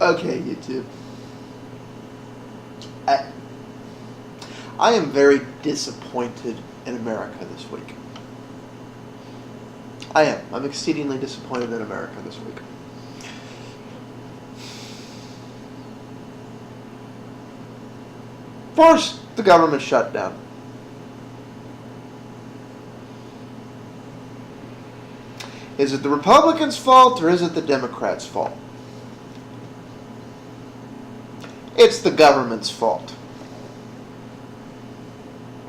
Okay, YouTube. I am very disappointed in America this week. I am. I'm exceedingly disappointed in America this week. First, the government shutdown. Is it the Republicans' fault or is it the Democrats' fault? It's the government's fault.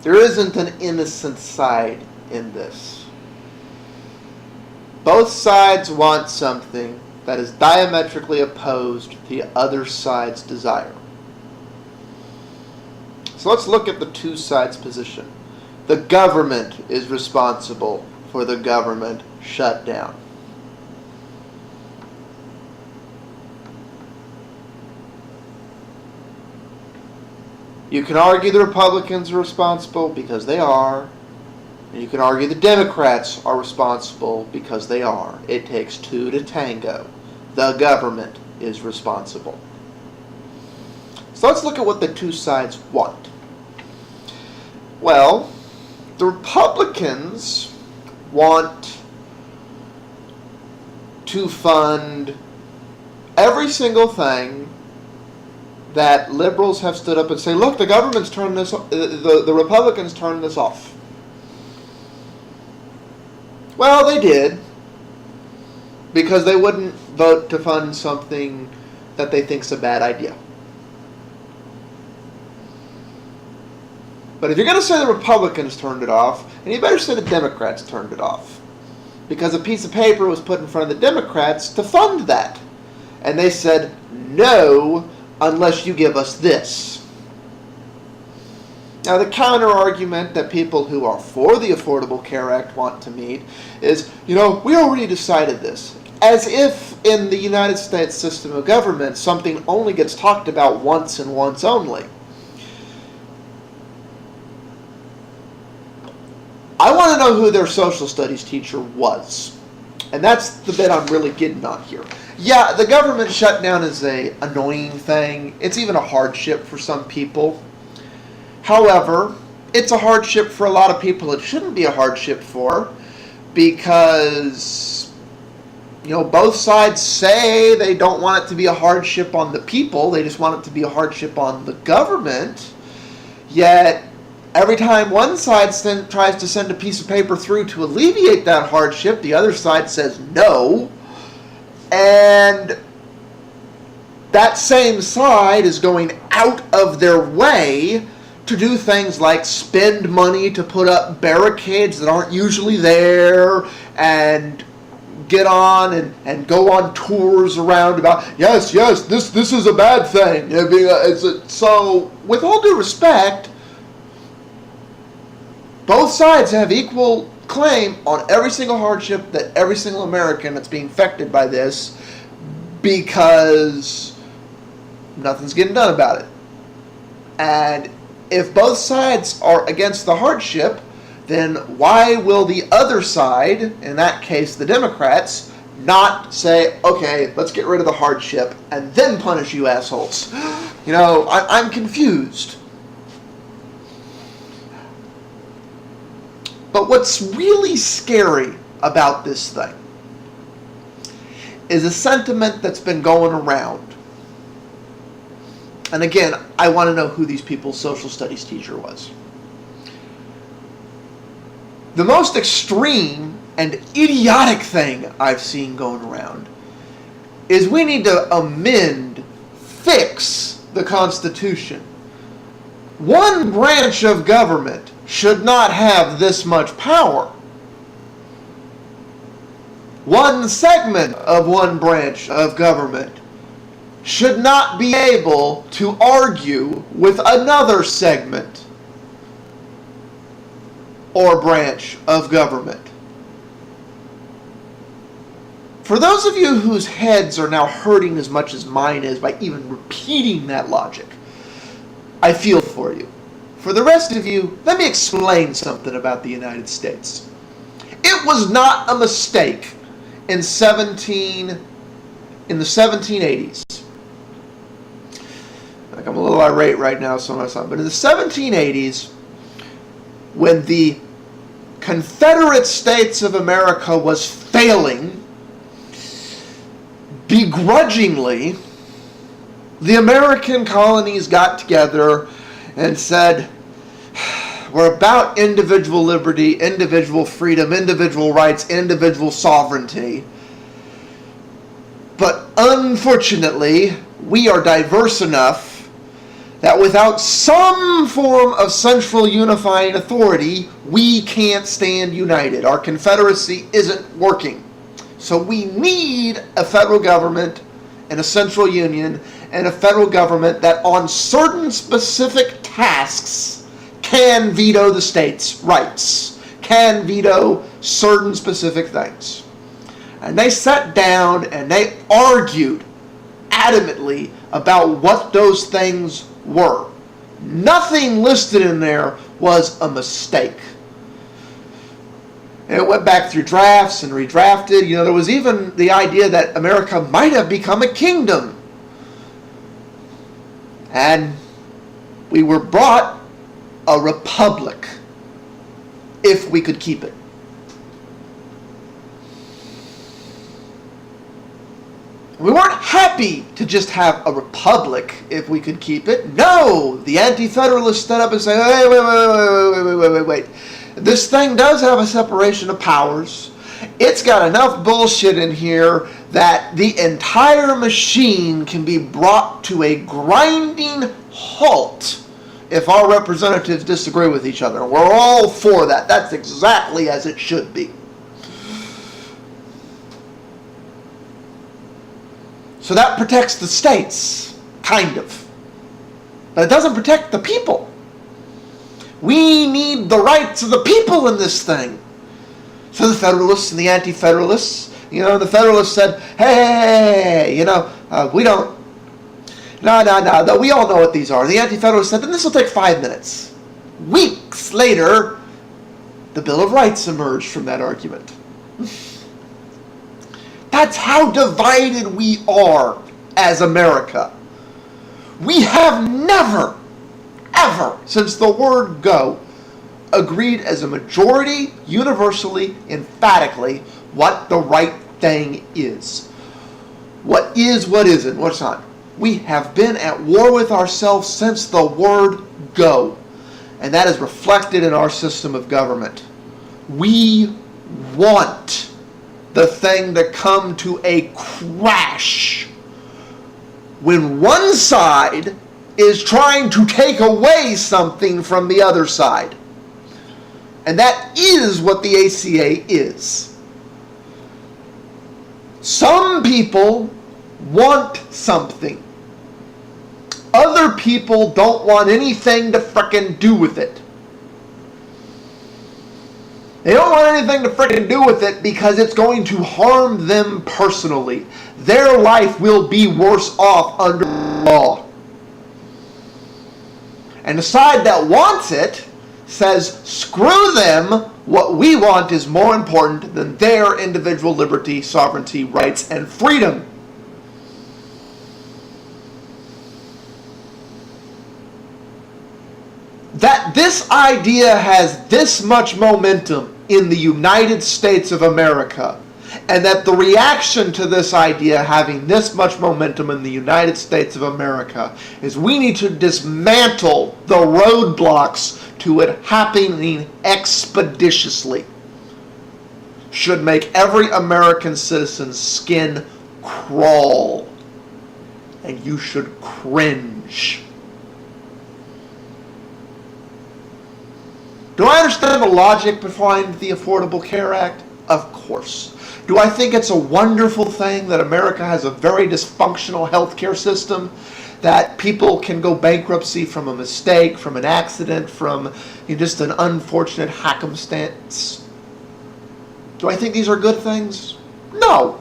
There isn't an innocent side in this. Both sides want something that is diametrically opposed to the other side's desire. So let's look at the two sides' position. The government is responsible for the government shutdown. You can argue the Republicans are responsible because they are. And you can argue the Democrats are responsible because they are. It takes two to tango. The government is responsible. So let's look at what the two sides want. Well, the Republicans want to fund every single thing that liberals have stood up and say, look, the government's turned this, the Republicans turned this off. Well, they did, because they wouldn't vote to fund something that they think's a bad idea. But if you're going to say the Republicans turned it off, then you better say the Democrats turned it off. Because a piece of paper was put in front of the Democrats to fund that. And they said, no, unless you give us this. Now, the counter-argument that people who are for the Affordable Care Act want to meet is, we already decided this. As if in the United States system of government, something only gets talked about once and once only. I want to know who their social studies teacher was. And that's the bit I'm really getting on here. Yeah, the government shutdown is an annoying thing. It's even a hardship for some people. However, it's a hardship for a lot of people it shouldn't be a hardship for, because, both sides say they don't want it to be a hardship on the people. They just want it to be a hardship on the government. Yet, every time one side tries to send a piece of paper through to alleviate that hardship, the other side says no. And that same side is going out of their way to do things like spend money to put up barricades that aren't usually there, and get on and go on tours around about, yes, this is a bad thing. So, with all due respect, both sides have equal claim on every single hardship that every single American that's being affected by this, because nothing's getting done about it. And if both sides are against the hardship, then why will the other side, in that case the Democrats, not say, okay, let's get rid of the hardship and then punish you assholes? I'm confused. But what's really scary about this thing is a sentiment that's been going around. And again, I want to know who these people's social studies teacher was. The most extreme and idiotic thing I've seen going around is we need to fix the Constitution. One branch of government should not have this much power. One segment of one branch of government should not be able to argue with another segment or branch of government. For those of you whose heads are now hurting as much as mine is by even repeating that logic, I feel for you. For the rest of you, let me explain something about the United States. It was not a mistake in the 1780s irate right now, so much time. But in the 1780s, when the Confederate States of America was failing, begrudgingly, the American colonies got together and said, we're about individual liberty, individual freedom, individual rights, individual sovereignty. But unfortunately, we are diverse enough that without some form of central unifying authority, we can't stand united. Our confederacy isn't working. So we need a federal government and a central union and a federal government that on certain specific tasks can veto the states' rights, can veto certain specific things. And they sat down and they argued adamantly about what those things were. Nothing listed in there was a mistake. And it went back through drafts and redrafted. There was even the idea that America might have become a kingdom. And we were brought a republic if we could keep it. We weren't happy to just have a republic if we could keep it. No! The Anti-Federalists stood up and said, wait. This thing does have a separation of powers. It's got enough bullshit in here that the entire machine can be brought to a grinding halt if our representatives disagree with each other. We're all for that. That's exactly as it should be. So that protects the states, kind of. But it doesn't protect the people. We need the rights of the people in this thing. So the Federalists and the Anti-Federalists, the Federalists said, hey, we don't, no, we all know what these are. The Anti-Federalists said, then this will take 5 minutes. Weeks later, the Bill of Rights emerged from that argument. That's how divided we are as America. We have never, ever, since the word go, agreed as a majority, universally, emphatically, what the right thing is. What is, what isn't, what's not. We have been at war with ourselves since the word go. And that is reflected in our system of government. We want the thing to come to a crash when one side is trying to take away something from the other side. And that is what the ACA is. Some people want something. Other people don't want anything to frickin' do with it. They don't want anything to frickin' do with it because it's going to harm them personally. Their life will be worse off under law. And the side that wants it says, screw them, what we want is more important than their individual liberty, sovereignty, rights, and freedom. That this idea has this much momentum in the United States of America, and that the reaction to this idea having this much momentum in the United States of America is we need to dismantle the roadblocks to it happening expeditiously, should make every American citizen's skin crawl, and you should cringe. Do I understand the logic behind the Affordable Care Act? Of course. Do I think it's a wonderful thing that America has a very dysfunctional healthcare system, that people can go bankruptcy from a mistake, from an accident, from just an unfortunate happenstance? Do I think these are good things? No.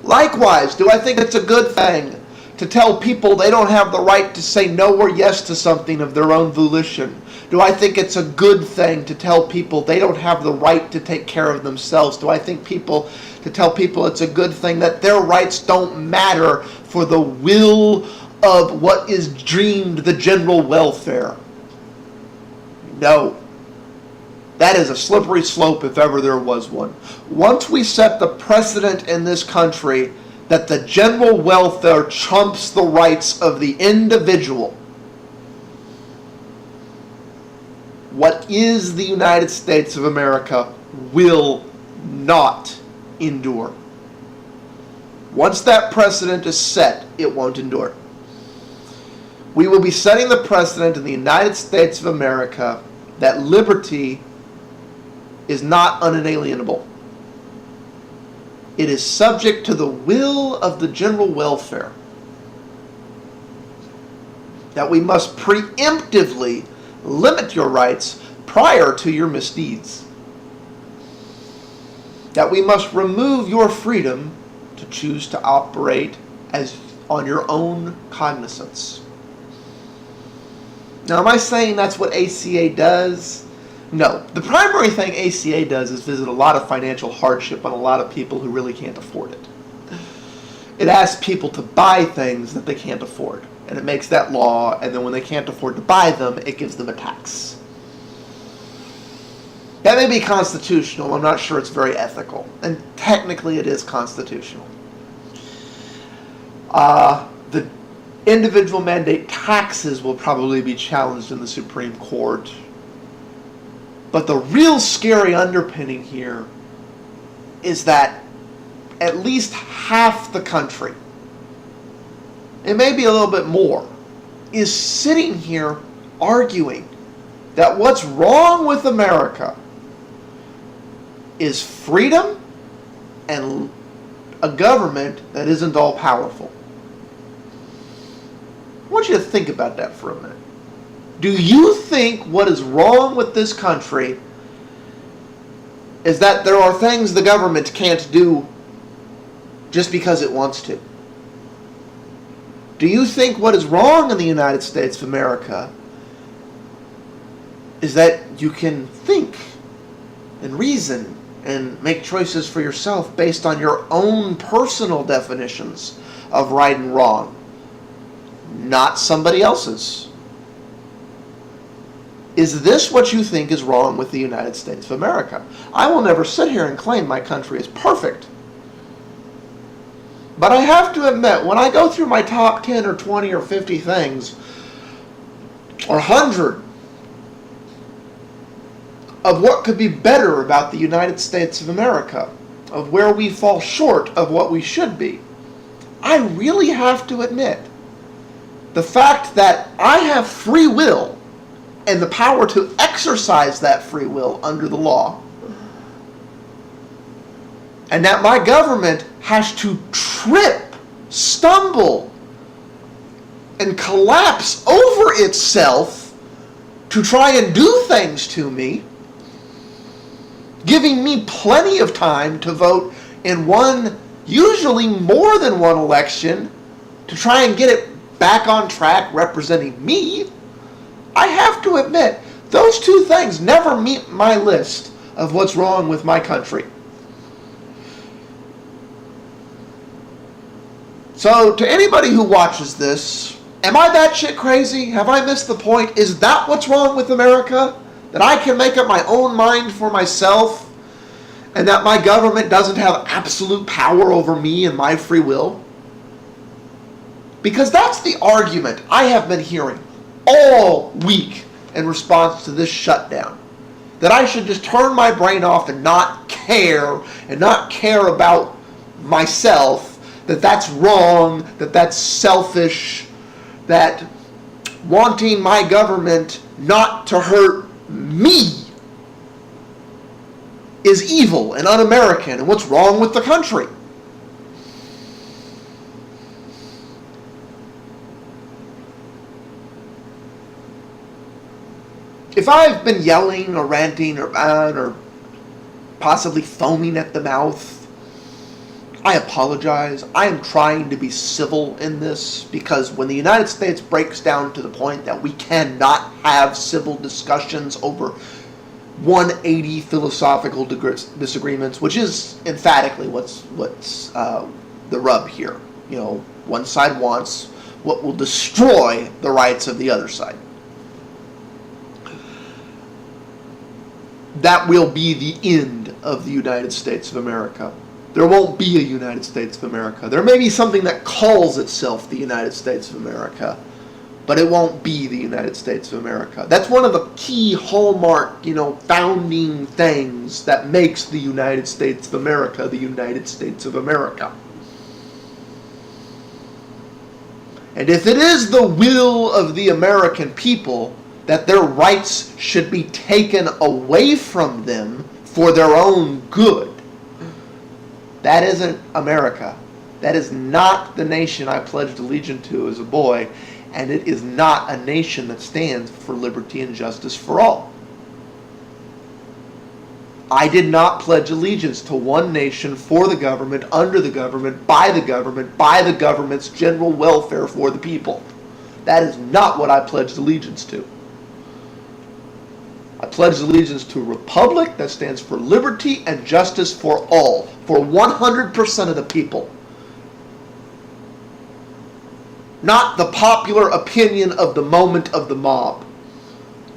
Likewise, do I think it's a good thing to tell people they don't have the right to say no or yes to something of their own volition? Do I think it's a good thing to tell people they don't have the right to take care of themselves? Do I think to tell people it's a good thing that their rights don't matter for the will of what is deemed the general welfare. No. That is a slippery slope if ever there was one. Once we set the precedent in this country that the general welfare trumps the rights of the individual, what is the United States of America will not endure. Once that precedent is set, it won't endure. We will be setting the precedent in the United States of America that liberty is not unalienable. It is subject to the will of the general welfare. That we must preemptively limit your rights prior to your misdeeds. That we must remove your freedom to choose to operate as on your own cognizance. Now, am I saying that's what ACA does? No. The primary thing ACA does is visit a lot of financial hardship on a lot of people who really can't afford it. It asks people to buy things that they can't afford, and it makes that law, and then when they can't afford to buy them, it gives them a tax. That may be constitutional. I'm not sure it's very ethical, and technically it is constitutional. The individual mandate taxes will probably be challenged in the Supreme Court. But the real scary underpinning here is that at least half the country, it may be a little bit more, is sitting here arguing that what's wrong with America is freedom and a government that isn't all powerful. I want you to think about that for a minute. Do you think what is wrong with this country is that there are things the government can't do just because it wants to? Do you think what is wrong in the United States of America is that you can think and reason and make choices for yourself based on your own personal definitions of right and wrong, not somebody else's? Is this what you think is wrong with the United States of America? I will never sit here and claim my country is perfect. But I have to admit, when I go through my top 10 or 20 or 50 things, or 100, of what could be better about the United States of America, of where we fall short of what we should be, I really have to admit, the fact that I have free will and the power to exercise that free will under the law, and that my government has to trip, stumble, and collapse over itself to try and do things to me, giving me plenty of time to vote in one, usually more than one election, to try and get it back on track representing me, I have to admit, those two things never meet my list of what's wrong with my country. So, to anybody who watches this, am I that shit crazy? Have I missed the point? Is that what's wrong with America? That I can make up my own mind for myself, and that my government doesn't have absolute power over me and my free will? Because that's the argument I have been hearing all week in response to this shutdown. That I should just turn my brain off and not care about myself, that that's wrong, that that's selfish, that wanting my government not to hurt me is evil and un-American, and what's wrong with the country? If I've been yelling or ranting or possibly foaming at the mouth, I apologize. I am trying to be civil in this, because when the United States breaks down to the point that we cannot have civil discussions over 180 philosophical disagreements, which is emphatically what's the rub here. You know, one side wants, what will destroy the rights of the other side. That will be the end of the United States of America. There won't be a United States of America. There may be something that calls itself the United States of America, but it won't be the United States of America. That's one of the key hallmark, founding things that makes the United States of America the United States of America. And if it is the will of the American people that their rights should be taken away from them for their own good, that isn't America. That is not the nation I pledged allegiance to as a boy, and it is not a nation that stands for liberty and justice for all. I did not pledge allegiance to one nation, for the government, under the government, by the government's general welfare for the people. That is not what I pledged allegiance to. I pledged allegiance to a republic that stands for liberty and justice for all, for 100% of the people. Not the popular opinion of the moment of the mob,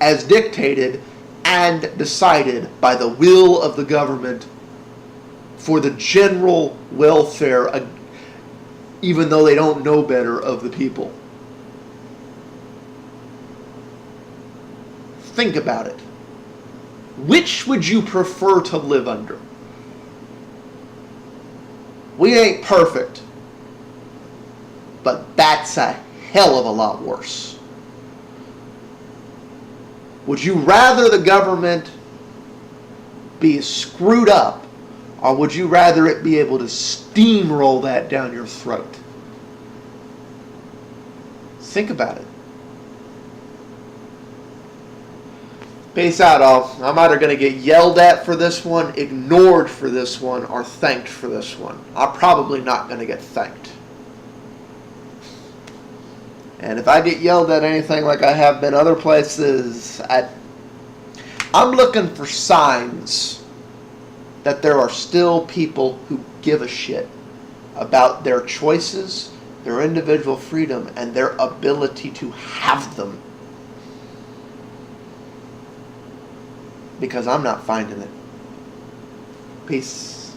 as dictated and decided by the will of the government for the general welfare, even though they don't know better, of the people. Think about it. Which would you prefer to live under? We ain't perfect, but that's a hell of a lot worse. Would you rather the government be screwed up, or would you rather it be able to steamroll that down your throat? Think about it. Peace out, all. I'm either going to get yelled at for this one, ignored for this one, or thanked for this one. I'm probably not going to get thanked. And if I get yelled at anything like I have been other places, I'm looking for signs that there are still people who give a shit about their choices, their individual freedom, and their ability to have them. Because I'm not finding it. Peace.